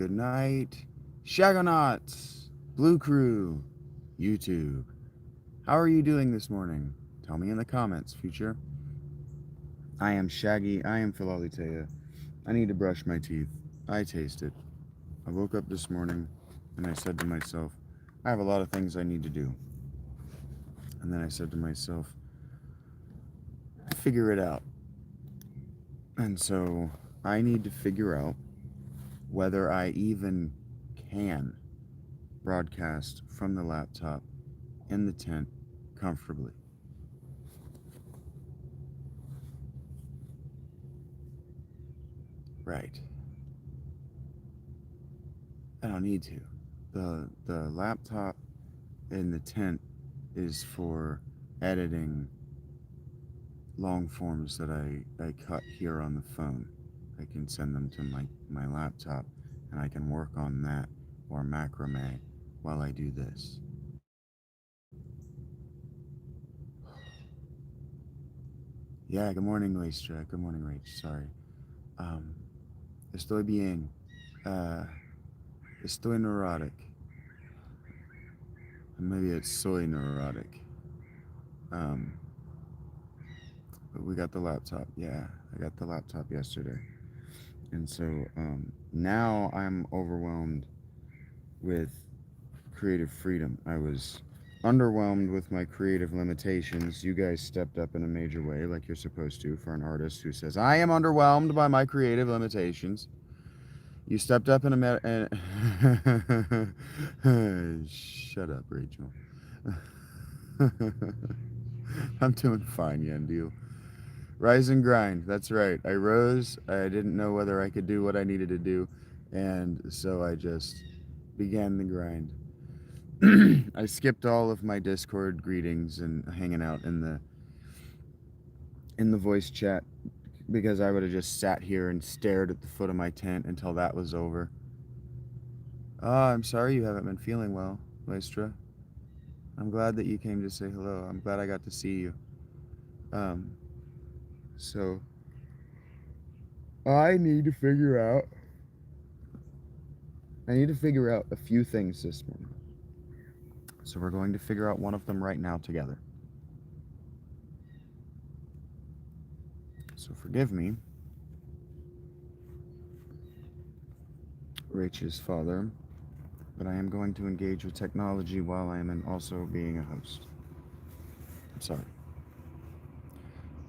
Good night. Shagonauts, Blue Crew, YouTube. How are you doing this morning? Tell me in the comments, future. I am Shaggy. I am Philalitheia. I need to brush my teeth. I taste it. I woke up this morning and I said to myself, I have a lot of things I need to do. And then I said to myself, figure it out. And so I need to figure out whether I even can broadcast from the laptop in the tent comfortably. Right. I don't need to. The laptop in the tent is for editing long forms that I cut here on the phone. I can send them to my laptop and I can work on that or macrame while I do this. Yeah, good morning, Waistra. Good morning, Rach. Sorry. Um, estoy bien. Uh, estoy neurotic. Maybe it's soy neurotic. Um, but we got the laptop. Yeah, I got the laptop yesterday. And so now I'm overwhelmed with creative freedom. I was underwhelmed with my creative limitations. You guys stepped up in a major way, like you're supposed to, for an artist who says, I am underwhelmed by my creative limitations. You stepped up in Shut up, Rachel. I'm doing fine, Yandil. Rise and grind. That's right. I rose. I didn't know whether I could do what I needed to do. And so I just began the grind. I skipped all of my Discord greetings and hanging out in the voice chat because I would have just sat here and stared at the foot of my tent until that was over. I'm sorry you haven't been feeling well, Maestra. I'm glad that you came to say hello. I'm glad I got to see you. Um, so I need to figure out. I need to figure out a few things this morning. So we're going to figure out one of them right now together. So forgive me, Rachel's father, but I am going to engage with technology while I am also being a host. I'm sorry.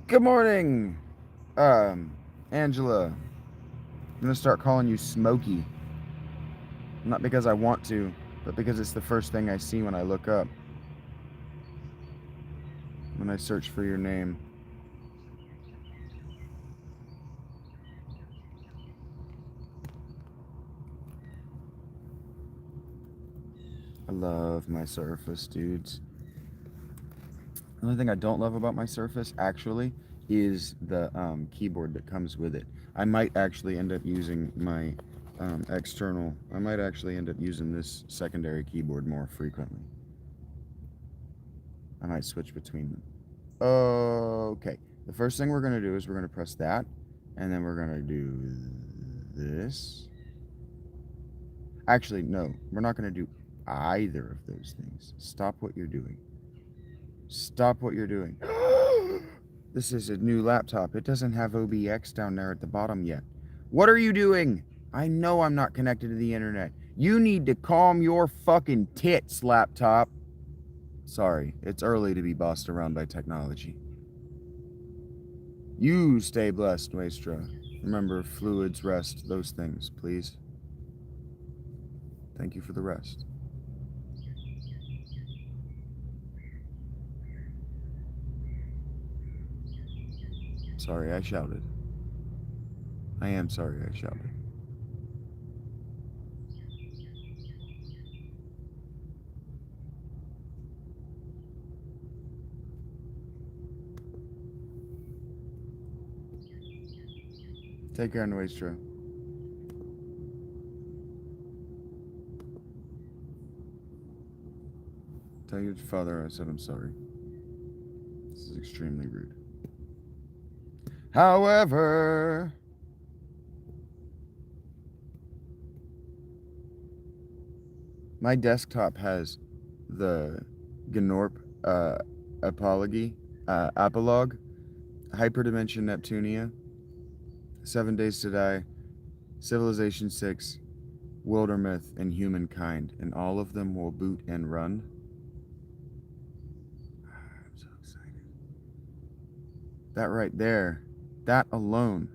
Good morning, Angela. I'm gonna start calling you Smokey. Not because I want to, but because it's the first thing I see when I look up. When I search for your name. I love my Surface, dudes. The only thing I don't love about my Surface, actually, is the keyboard that comes with it. I might actually end up using my external. I might actually end up using this secondary keyboard more frequently. I might switch between them. Okay. The first thing we're going to do is we're going to press that, and then we're going to do this. Actually, no, we're not going to do either of those things. Stop what you're doing. Stop what you're doing. This is a new laptop. It doesn't have OBX down there at the bottom yet. What are you doing? I know I'm not connected to the internet. You need to calm your fucking tits, laptop. Sorry, it's early to be bossed around by technology. You stay blessed, Maestra. Remember, fluids, rest, those things, please. Thank you for the rest. Sorry, I shouted. I am sorry I shouted. Take care, Maestra. Tell your father I said I'm sorry. This is extremely rude. However, My desktop has the Gnorp apology, apologue, Hyperdimension Neptunia, 7 Days to Die, Civilization 6, Wildermyth, and Humankind, and all of them will boot and run. I'm so excited. That right there, that alone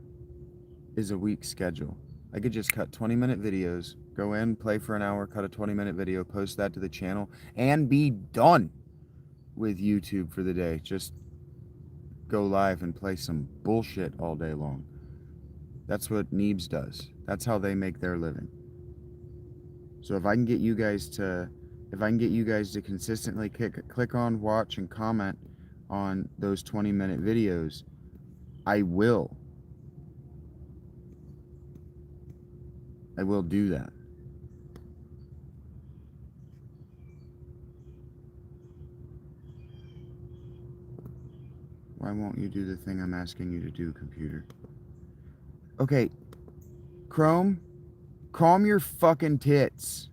is a week's schedule. I could just cut 20-minute videos, go in, play for an hour, cut a 20-minute video, post that to the channel, and be done with YouTube for the day. Just go live and play some bullshit all day long. That's what Neebs does. That's how they make their living. So if I can get you guys to consistently click on, watch, and comment on those 20-minute videos, I will do that. Why won't you do the thing I'm asking you to do, computer? Okay, Chrome, calm your fucking tits.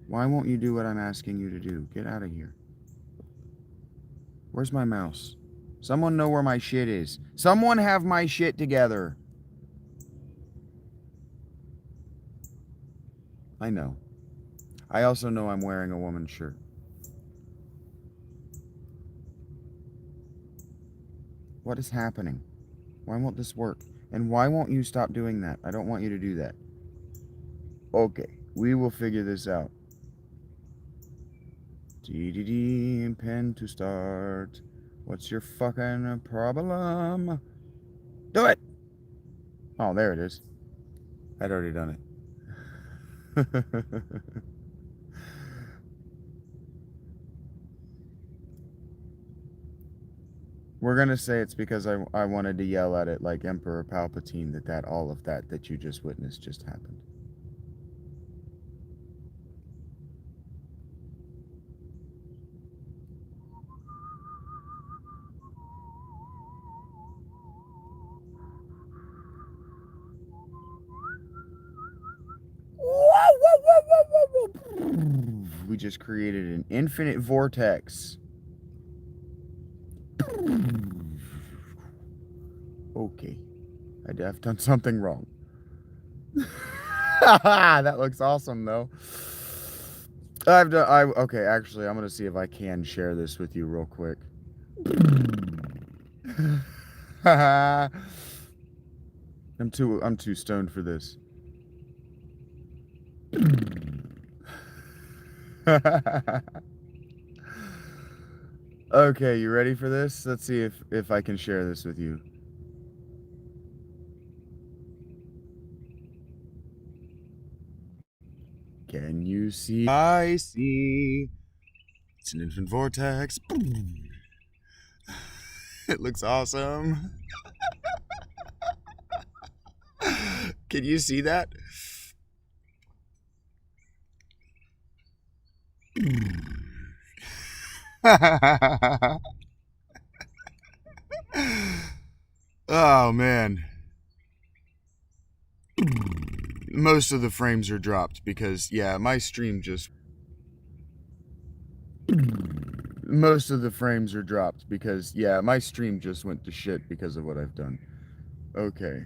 Why won't you do what I'm asking you to do? Get out of here. Where's my mouse? Someone know where my shit is. Someone have my shit together. I know. I also know I'm wearing a woman's shirt. What is happening? Why won't this work? And why won't you stop doing that? I don't want you to do that. Okay, we will figure this out. DDD, pen to start. What's your fucking problem? Do it! Oh, there it is. I'd already done it. We're gonna say it's because I wanted to yell at it like Emperor Palpatine that all of that you just witnessed just happened. We just created an infinite vortex. Okay, I've done something wrong. That looks awesome though. Okay, actually I'm gonna see if I can share this with you real quick. I'm too stoned for this. Okay, you ready for this? Let's see if I can share this with you. Can you see? I see. It's an infant vortex. It looks awesome. Can you see that? Oh man. Most of the frames are dropped because my stream just most of the frames are dropped because my stream just went to shit because of what I've done. Okay.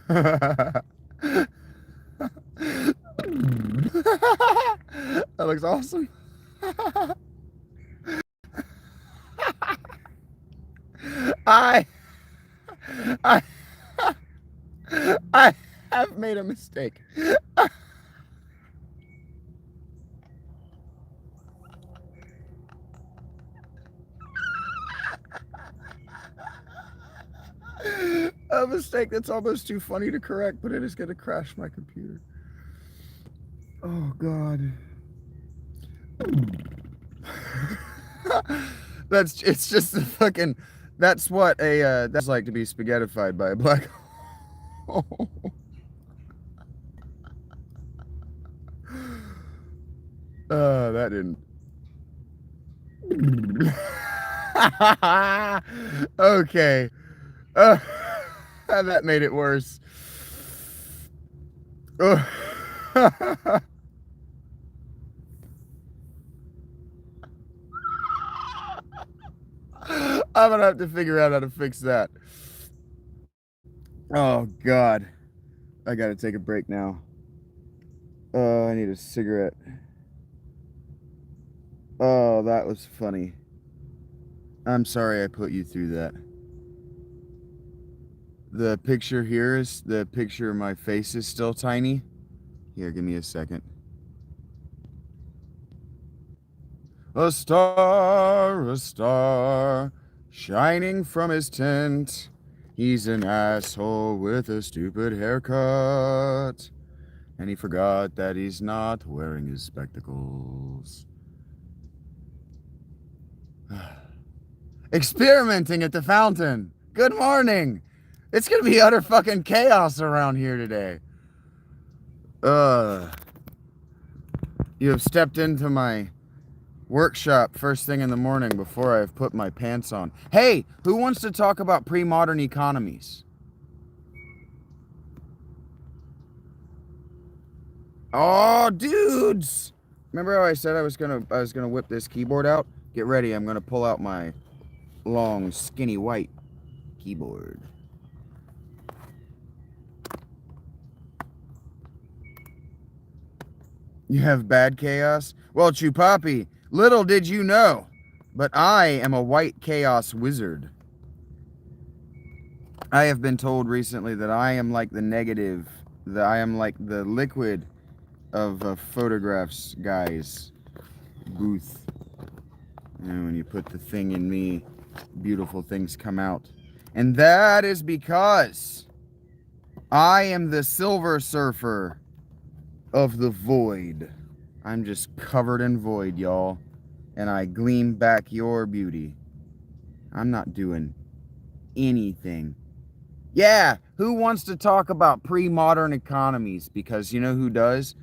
That looks awesome. I I I have made a mistake. A mistake that's almost too funny to correct, but it is going to crash my computer. Oh God. It's just a fucking. That's what that's like to be spaghettified by a black hole. That didn't. Okay. That made it worse. I'm gonna have to figure out how to fix that. Oh God, I gotta take a break now. I need a cigarette. Oh, that was funny. I'm sorry I put you through that. The picture here is the picture of my face is still tiny. Here, give me a second. A star, shining from his tent. He's an asshole with a stupid haircut. And he forgot that he's not wearing his spectacles. Experimenting at the fountain. Good morning. It's gonna be utter fucking chaos around here today. Uh, you have stepped into my workshop first thing in the morning before I've put my pants on. Hey, who wants to talk about pre-modern economies? Oh, dudes! Remember how I said I was gonna whip this keyboard out? Get ready, I'm gonna pull out my long, skinny white keyboard. You have bad chaos? Well, Chupapi, little did you know, but I am a white chaos wizard. I have been told recently that I am like the negative, that I am like the liquid of photographs guys booth. You know, when you put the thing in me, beautiful things come out. And that is because I am the Silver Surfer of the void. I'm just covered in void, y'all. And I gleam back your beauty. I'm not doing anything. Yeah, who wants to talk about pre-modern economies? Because you know who does?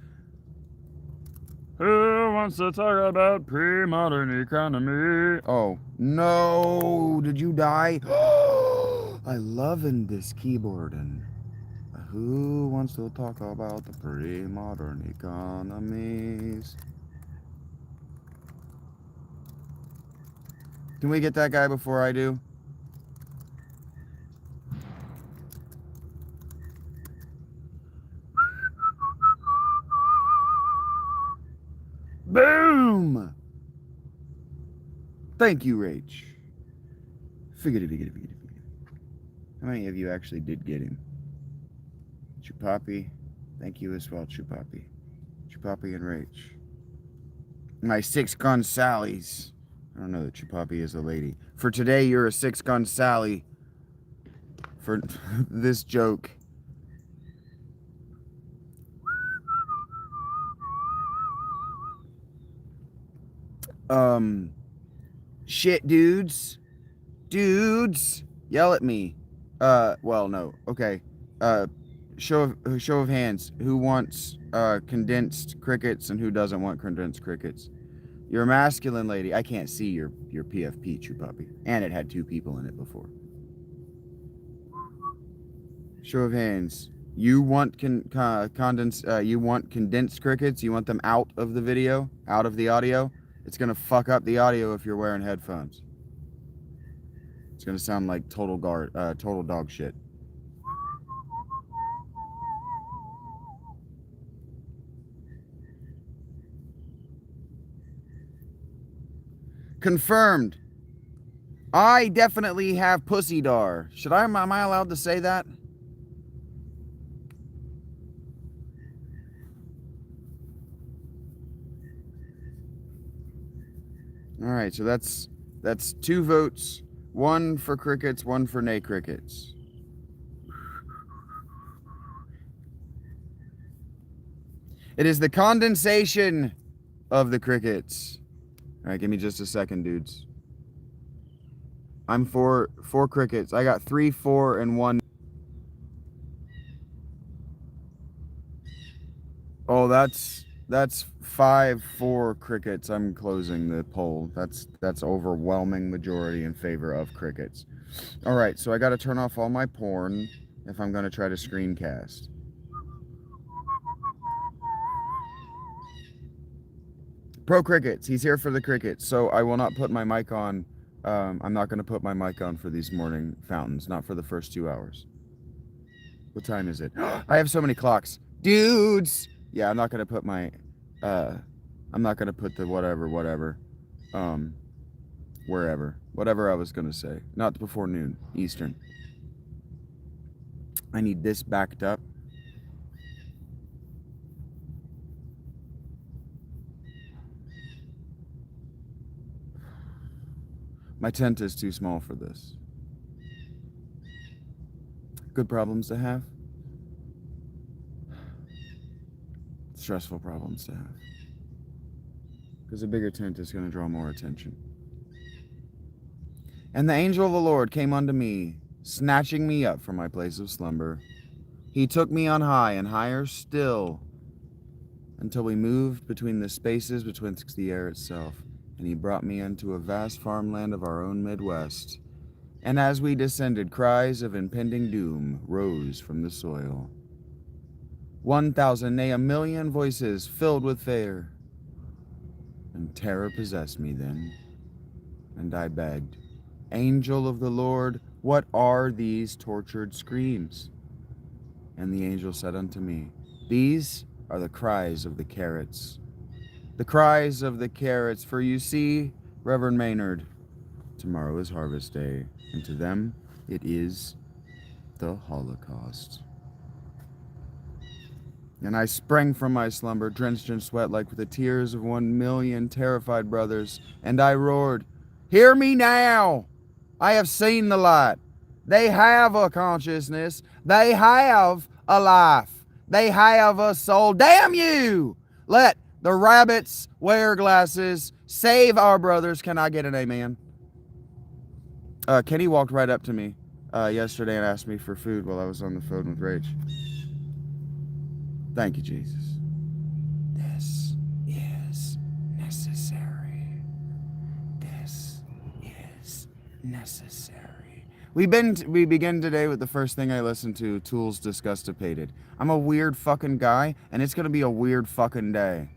Who wants to talk about pre-modern economy? Oh, no. Did you die? I love in this keyboard. And who wants to talk about the pre-modern economies? Can we get that guy before I do? Boom! Thank you, Rach. Figurative. How many of you actually did get him? Chupapi. Thank you as well, Chupapi. Chupapi and Rach. My 6-gun Sallies. I don't know that Chupapi is a lady. For today, you're a 6-gun Sally. For this joke. Shit, dudes. Dudes. Yell at me. Well, no. Okay. Show of hands. Who wants condensed crickets and who doesn't want condensed crickets? You're a masculine lady. I can't see your PFP, Chupapi. And it had 2 people in it before. Show of hands. You want you want condensed crickets? You want them out of the video, out of the audio? It's gonna fuck up the audio if you're wearing headphones. It's gonna sound like total dog shit. Confirmed. I definitely have pussy dar. Am I allowed to say that? All right, so that's 2 votes. 1 for crickets, 1 for nay crickets. It is the condensation of the crickets. All right, give me just a second, dudes. I'm for 4 crickets. I got 3, 4, and 1. Oh, that's 5, 4 crickets. I'm closing the poll. That's overwhelming majority in favor of crickets. All right, so I got to turn off all my porn if I'm going to try to screencast. Pro Crickets. He's here for the crickets. So I will not put my mic on. I'm not going to put my mic on for these morning fountains. Not for the first 2 hours. What time is it? I have so many clocks. Dudes! Yeah, I'm not going to put my... I'm not going to put the whatever. Wherever. Whatever I was going to say. Not before noon, Eastern. I need this backed up. My tent is too small for this. Good problems to have. Stressful problems to have. Because a bigger tent is going to draw more attention. And the angel of the Lord came unto me, snatching me up from my place of slumber. He took me on high and higher still, until we moved between the spaces betwixt the air itself, and he brought me into a vast farmland of our own Midwest. And as we descended, cries of impending doom rose from the soil. 1,000, nay, 1,000,000 voices filled with fear, and terror possessed me then, and I begged, Angel of the Lord, what are these tortured screams? And the angel said unto me, These are the cries of the carrots. The cries of the carrots, for you see, Reverend Maynard, tomorrow is harvest day, and to them it is the Holocaust. And I sprang from my slumber, drenched in sweat like with the tears of 1,000,000 terrified brothers, and I roared, Hear me now! I have seen the light. They have a consciousness. They have a life. They have a soul. Damn you! Let the rabbits wear glasses. Save our brothers. Can I get an amen? Kenny walked right up to me yesterday and asked me for food while I was on the phone with Rach. Thank you, Jesus. This is necessary. This is necessary. We begin today with the first thing I listened to, Tool's Disgustipated. I'm a weird fucking guy, and it's gonna be a weird fucking day.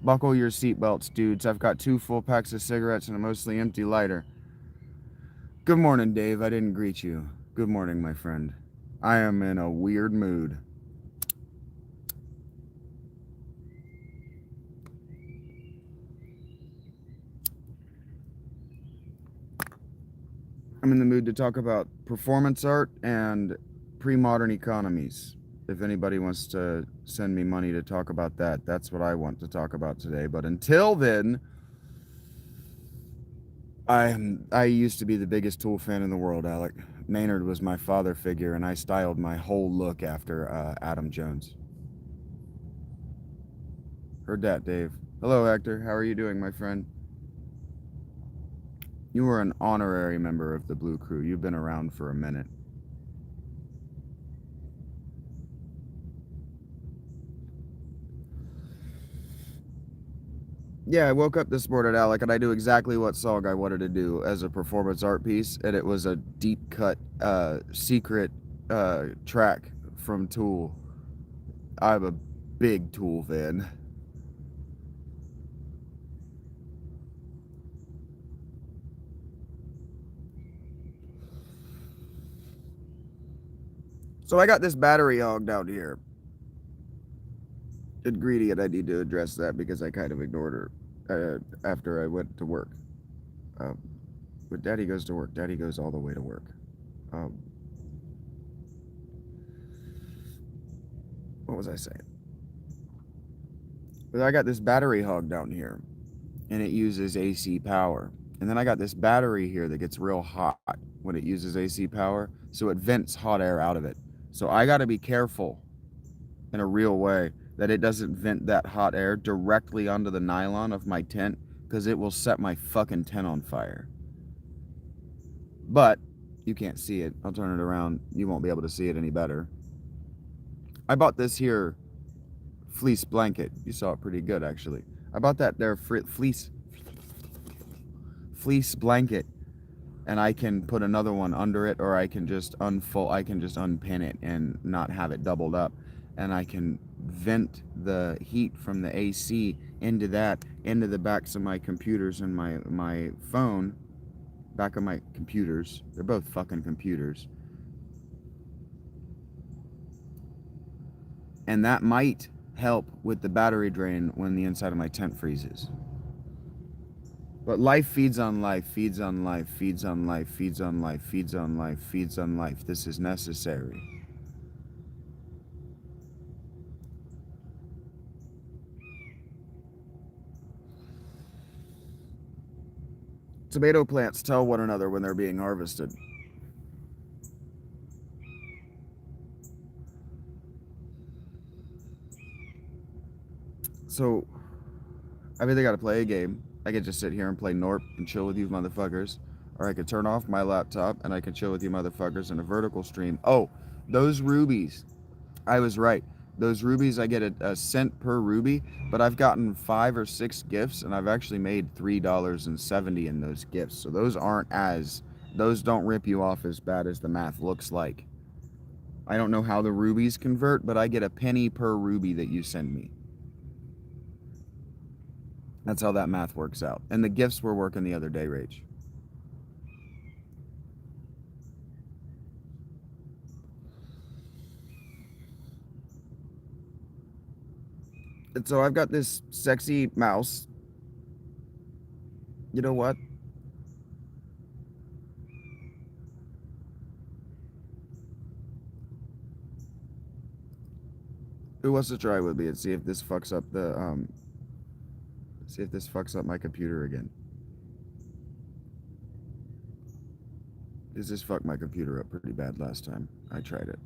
Buckle your seatbelts, dudes. I've got 2 full packs of cigarettes and a mostly empty lighter. Good morning, Dave. I didn't greet you. Good morning, my friend. I am in a weird mood. I'm in the mood to talk about performance art and pre-modern economies. If anybody wants to send me money to talk about that, that's what I want to talk about today. But until then, I used to be the biggest Tool fan in the world, Alec. Maynard was my father figure, and I styled my whole look after Adam Jones. Heard that, Dave. Hello, Hector. How are you doing, my friend? You were an honorary member of the Blue Crew. You've been around for a minute. Yeah, I woke up this morning, Alec, and I knew exactly what song I wanted to do as a performance art piece, and it was a deep cut, secret track from Tool. I'm a big Tool fan. So I got this battery hog down here. And greedy, and I need to address that because I kind of ignored her after I went to work. But Daddy goes to work. Daddy goes all the way to work. What was I saying? But I got this battery hog down here, and it uses AC power. And then I got this battery here that gets real hot when it uses AC power, so it vents hot air out of it. So I got to be careful in a real way that it doesn't vent that hot air directly onto the nylon of my tent, because it will set my fucking tent on fire. But you can't see it. I'll turn it around. You won't be able to see it any better. I bought this here fleece blanket. You saw it pretty good, actually. I bought that there fleece blanket, and I can put another one under it, or I can just unpin it and not have it doubled up, and I can vent the heat from the AC into the backs of my computers and my phone, back of my computers. They're both fucking computers. And that might help with the battery drain when the inside of my tent freezes. But life feeds on life, feeds on life, feeds on life, feeds on life, feeds on life, feeds on life. This is necessary. Tomato plants tell one another when they're being harvested. So, I've either got to play a game. I could just sit here and play Norp and chill with you motherfuckers. Or I could turn off my laptop and I could chill with you motherfuckers in a vertical stream. Oh, those rubies. I was right. Those rubies, I get a cent per ruby, but I've gotten 5 or 6 gifts and I've actually made $3.70 in those gifts. So those don't rip you off as bad as the math looks like. I don't know how the rubies convert, but I get a penny per ruby that you send me. That's how that math works out. And the gifts were working the other day, Rach. And so I've got this sexy mouse. You know what? Who wants to try with me and see if this fucks up my computer again? This fucked my computer up pretty bad last time I tried it.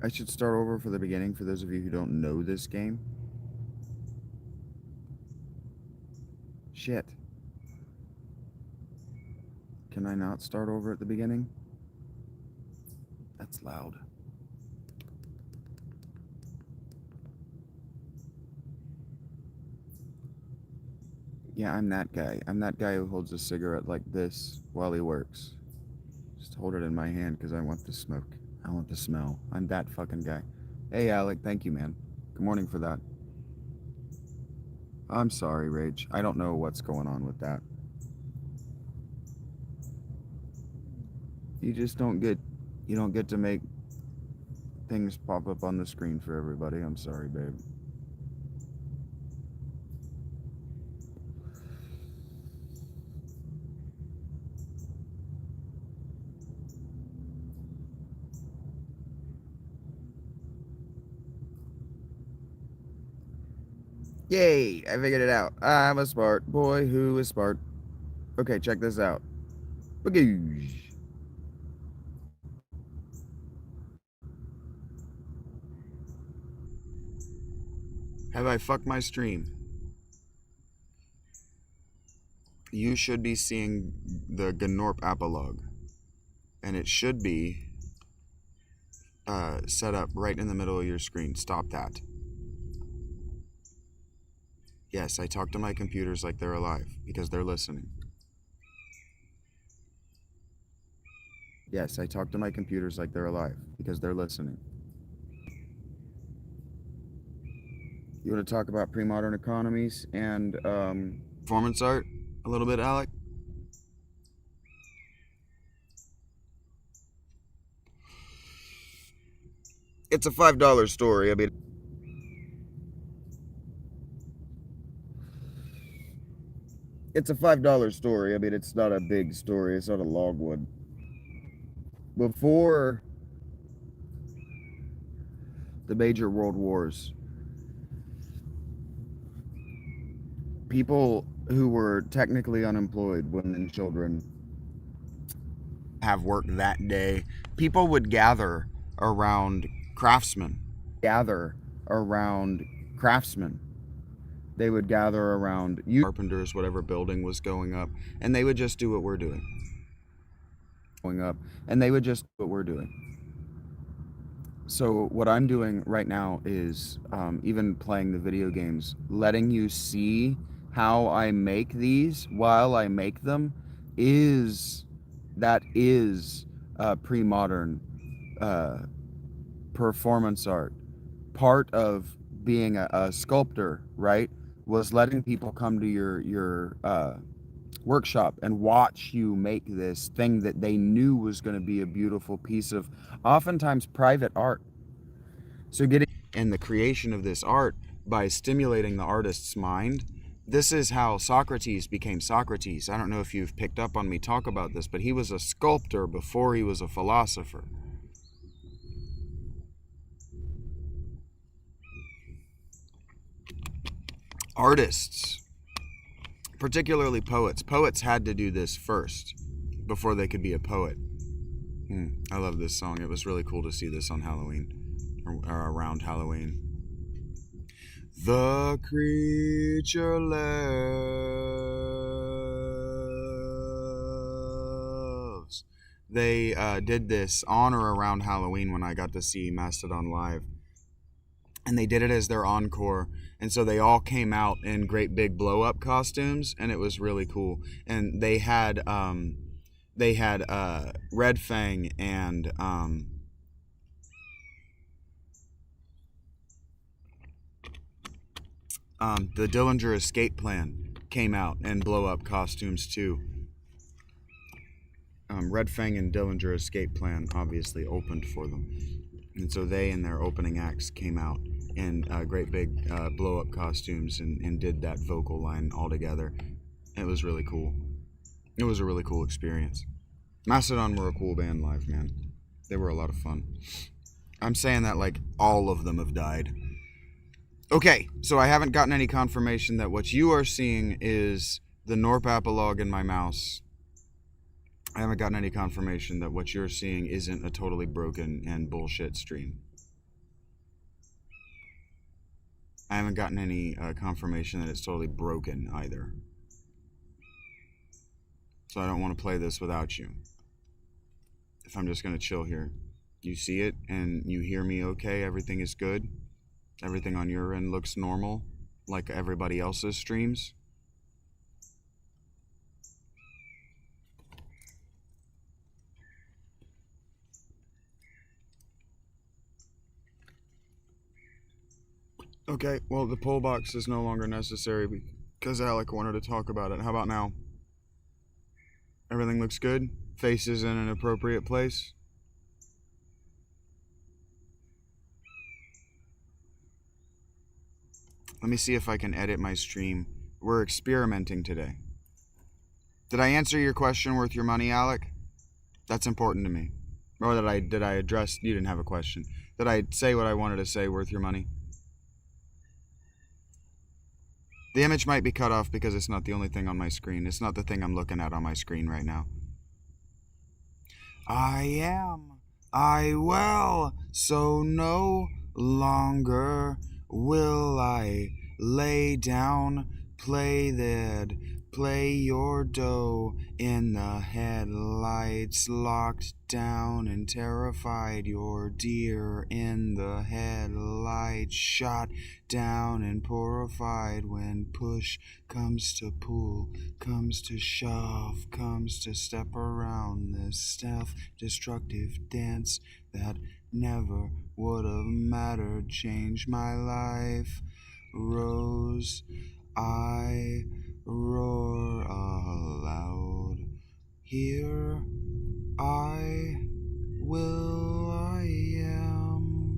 I should start over for the beginning for those of you who don't know this game. Shit. Can I not start over at the beginning? That's loud. Yeah, I'm that guy. I'm that guy who holds a cigarette like this while he works. Just hold it in my hand because I want the smoke. I want the smell. I'm that fucking guy. Hey, Alec, thank you, man. Good morning for that. I'm sorry, Rage. I don't know what's going on with that. You don't get to make things pop up on the screen for everybody. I'm sorry, babe. Yay, I figured it out. I'm a smart boy who is smart. Okay, check this out. Bagoosh. Have I fucked my stream? You should be seeing the Gnorp epilogue. And it should be set up right in the middle of your screen. Stop that. Yes, I talk to my computers like they're alive because they're listening. Yes, I talk to my computers like they're alive because they're listening. You want to talk about pre-modern economies and performance art a little bit, Alec? It's a $5 story. I mean, it's a $5 story. I mean, it's not a big story. It's not a long one. Before the major world wars, people who were technically unemployed, women and children, have work that day. People would gather around craftsmen. They would gather around carpenters, whatever building was going up, and they would just do what we're doing. So what I'm doing right now is even playing the video games, letting you see how I make these while I make them, is pre-modern uh, performance art. Part of being a sculptor, right, was letting people come to your workshop and watch you make this thing that they knew was going to be a beautiful piece of oftentimes private art. So getting in the creation of this art by stimulating the artist's mind. This is how Socrates became Socrates. I don't know if you've picked up on me talk about this, but he was a sculptor before he was a philosopher. Artists, particularly poets had to do this first before they could be a poet. I love this song. It was really cool to see this on Halloween, or around Halloween. The creature lives. They did this on or around Halloween when I got to see Mastodon live. And they did it as their encore. And so they all came out in great big blow-up costumes, and it was really cool. And they had Red Fang and the Dillinger Escape Plan came out in blow-up costumes too. Red Fang and Dillinger Escape Plan obviously opened for them. And so they and their opening acts came out in great big blow-up costumes and did that vocal line all together. It was really cool. It was a really cool experience. Mastodon were a cool band live, man. They were a lot of fun. I'm saying that like all of them have died. Okay, so I haven't gotten any confirmation that what you are seeing is the Norp Apolog in my mouse. I haven't gotten any confirmation that what you're seeing isn't a totally broken and bullshit stream. I haven't gotten any confirmation that it's totally broken either. So I don't want to play this without you. If I'm just going to chill here. You see it and you hear me okay? Everything is good? Everything on your end looks normal, like everybody else's streams? Okay, well, the poll box is no longer necessary because Alec wanted to talk about it. How about now? Everything looks good? Face is in an appropriate place? Let me see if I can edit my stream. We're experimenting today. Did I answer your question worth your money, Alec? That's important to me. Or did I address... You didn't have a question. Did I say what I wanted to say worth your money? The image might be cut off because it's not the only thing on my screen. It's not the thing I'm looking at on my screen right now. I will, so no longer will I lay down, play your dough in the headlights, locked down and terrified, your deer in the headlights, shot down and purified when push comes to pull, comes to shove, comes to step around this self-destructive dance that never would have mattered, changed my life, rose, I roar aloud, here I will, I am.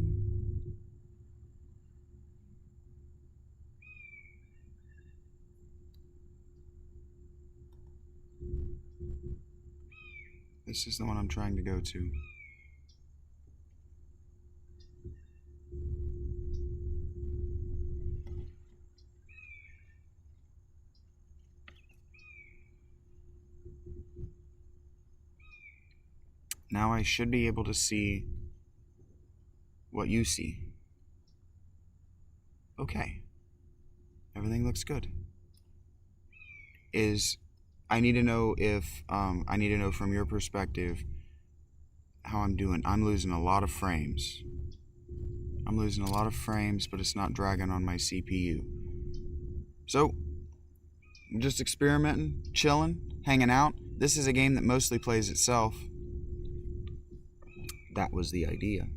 This is the one I'm trying to go to. Now I should be able to see what you see. Okay. Everything looks good. I need to know if, I need to know from your perspective how I'm doing. I'm losing a lot of frames. But it's not dragging on my CPU. So, I'm just experimenting, chilling, hanging out. This is a game that mostly plays itself. That was the idea.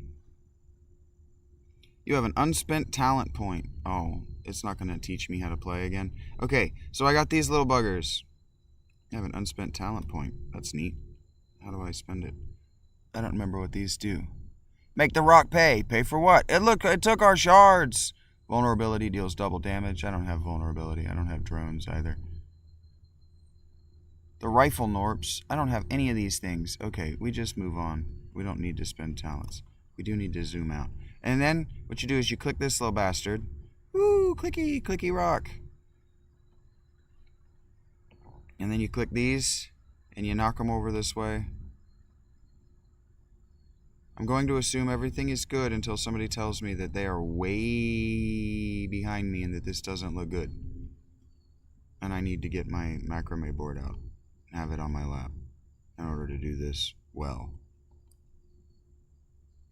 You have an unspent talent point. Oh, it's not going to teach me how to play again. Okay, so I got these little buggers. I have an unspent talent point. That's neat. How do I spend it? I don't remember what these do. Make the rock pay. Pay for what? It took our shards. Vulnerability deals double damage. I don't have vulnerability. I don't have drones either. The rifle norps. I don't have any of these things. Okay, we just move on. We don't need to spend talents. We do need to zoom out. And then what you do is you click this little bastard. Woo, clicky, clicky rock. And then you click these and you knock them over this way. I'm going to assume everything is good until somebody tells me that they are way behind me and that this doesn't look good. And I need to get my macrame board out and have it on my lap in order to do this well.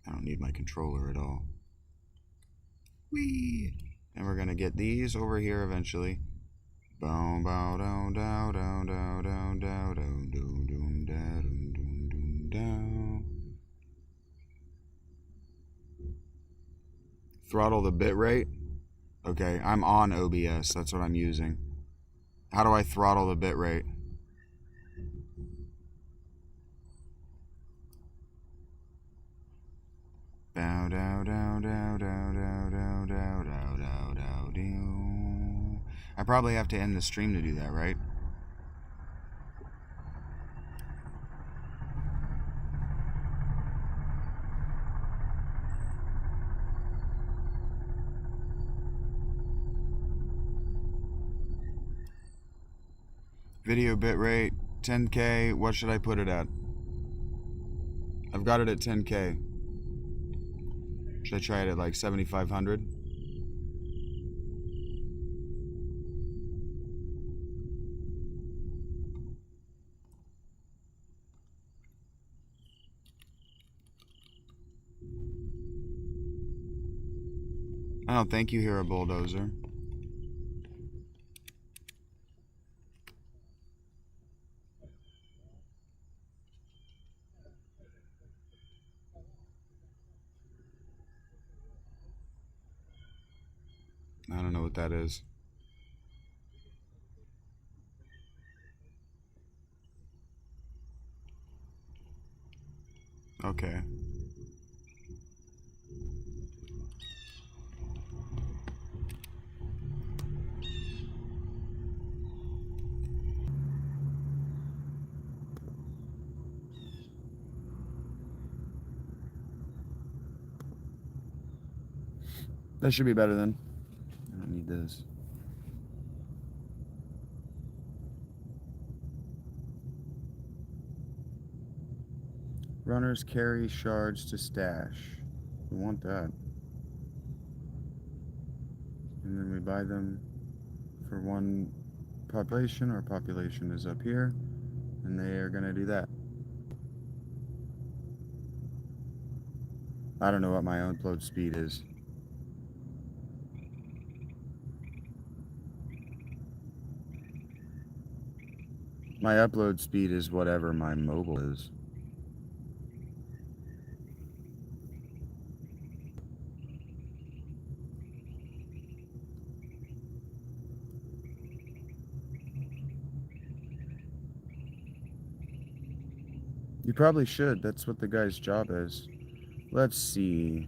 I don't need my controller at all. Whee! And we're going to get these over here eventually. Bow, bow, down, down, down, down, down, down, down, down, down, down, down. Throttle the bit rate. Okay, I'm on OBS. That's what I'm using. How do I throttle the bit rate? Bow, dow, dow, dow, dow, dow, dow, dow, dow, dow, dow, dow. I probably have to end the stream to do that, right? Video bitrate, 10K. What should I put it at? I've got it at 10K. Should I try it at like 7,500? I don't think you hear a bulldozer. I don't know what that is. Okay. That should be better then. I don't need this. Runners carry shards to stash. We want that. And then we buy them for one population. Our population is up here. And they are going to do that. I don't know what my upload speed is. My upload speed is whatever my mobile is. You probably should. That's what the guy's job is. Let's see.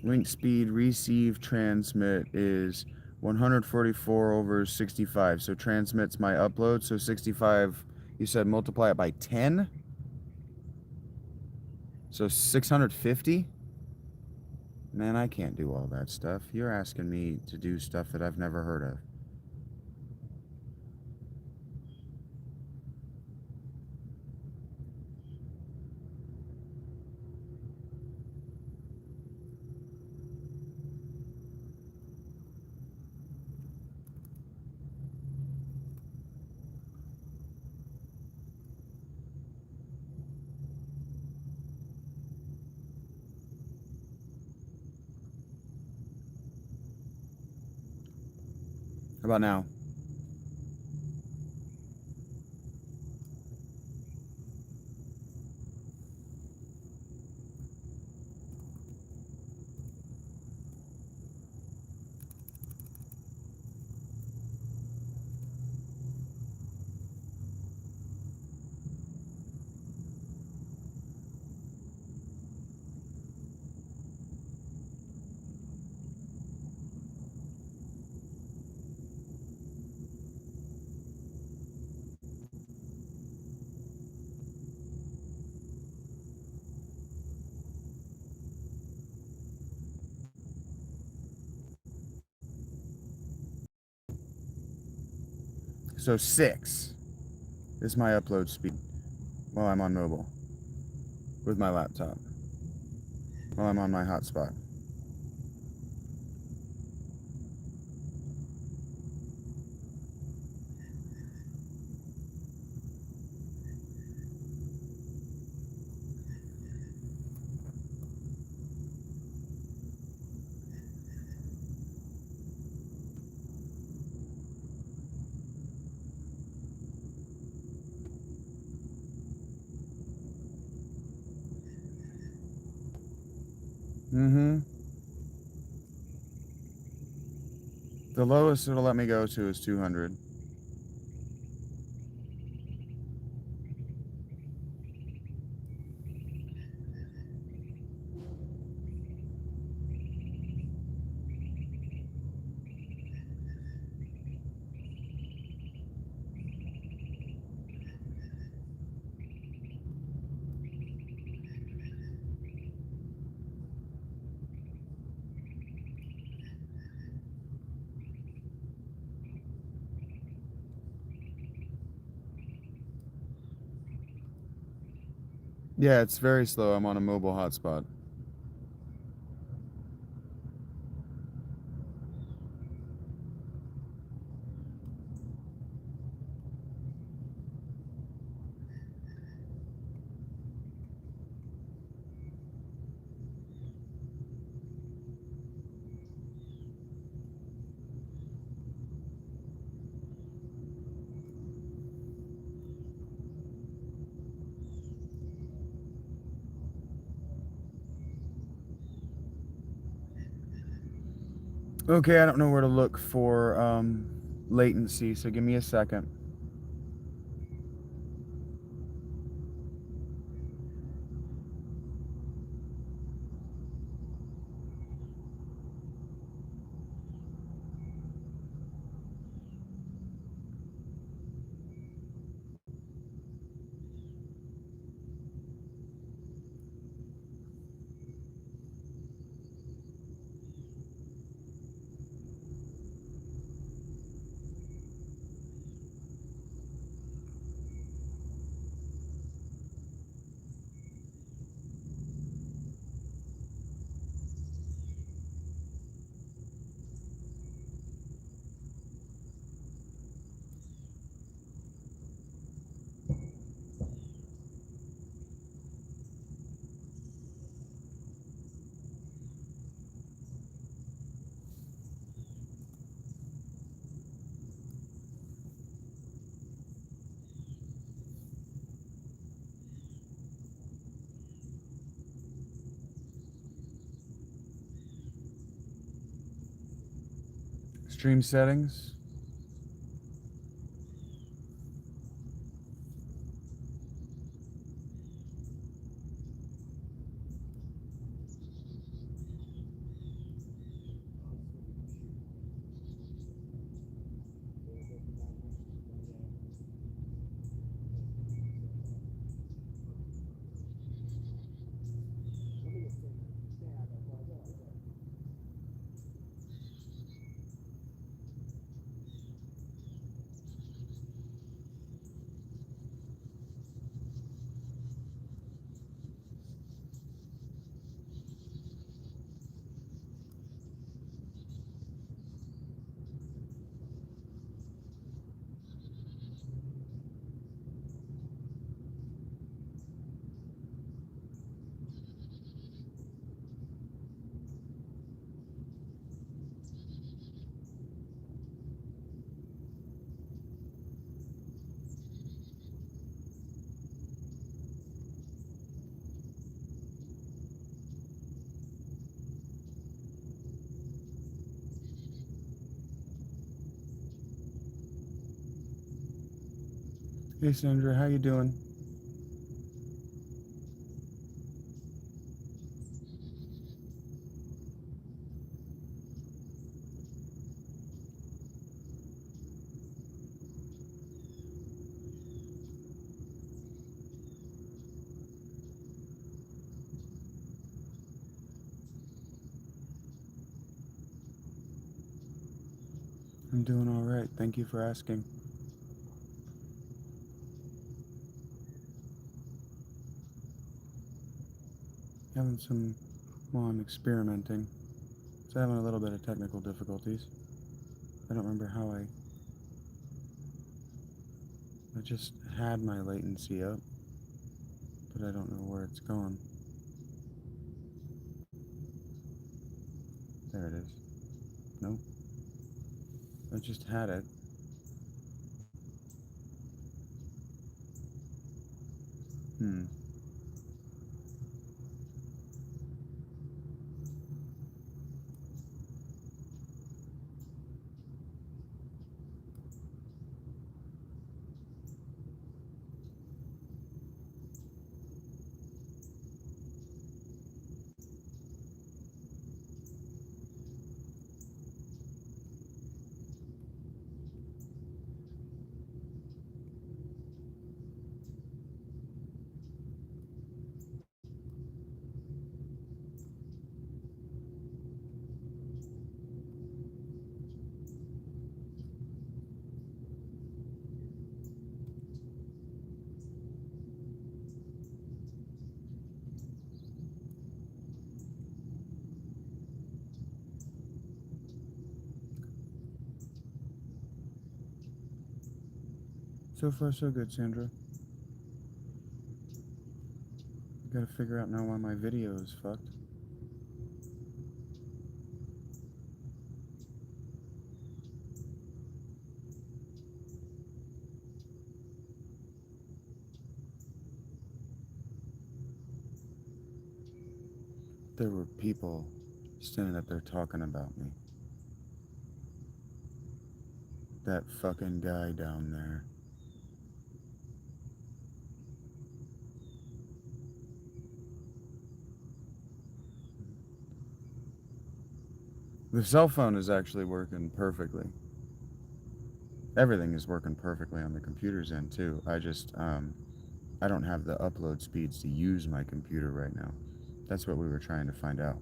Link speed, receive, transmit is 144 over 65. So transmits my upload. So 65, you said multiply it by 10? So 650? Man, I can't do all that stuff. You're asking me to do stuff that I've never heard of. How about now? So 6 is my upload speed while I'm on mobile with my laptop, while I'm on my hotspot. Mm-hmm. The lowest it'll let me go to is 200. Yeah, it's very slow. I'm on a mobile hotspot. Okay, I don't know where to look for latency, so give me a second. Stream settings. Hey Sandra, how you doing? I'm doing all right. Thank you for asking. Having some, well, I'm experimenting. So having a little bit of technical difficulties. I don't remember how I just had my latency up, but I don't know where it's gone. There it is. Nope. I just had it. Hmm. So far, so good, Sandra. I gotta figure out now why my video is fucked. There were people standing up there talking about me. That fucking guy down there. The cell phone is actually working perfectly. Everything is working perfectly on the computer's end too. I don't have the upload speeds to use my computer right now. That's what we were trying to find out.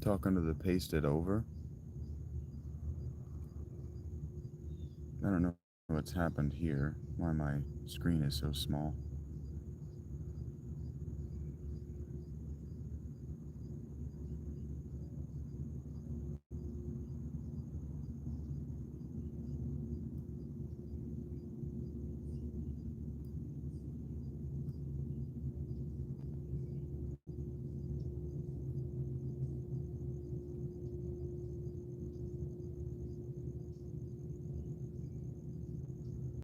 Talking to the pasted over. I don't know what's happened here. Why my screen is so small.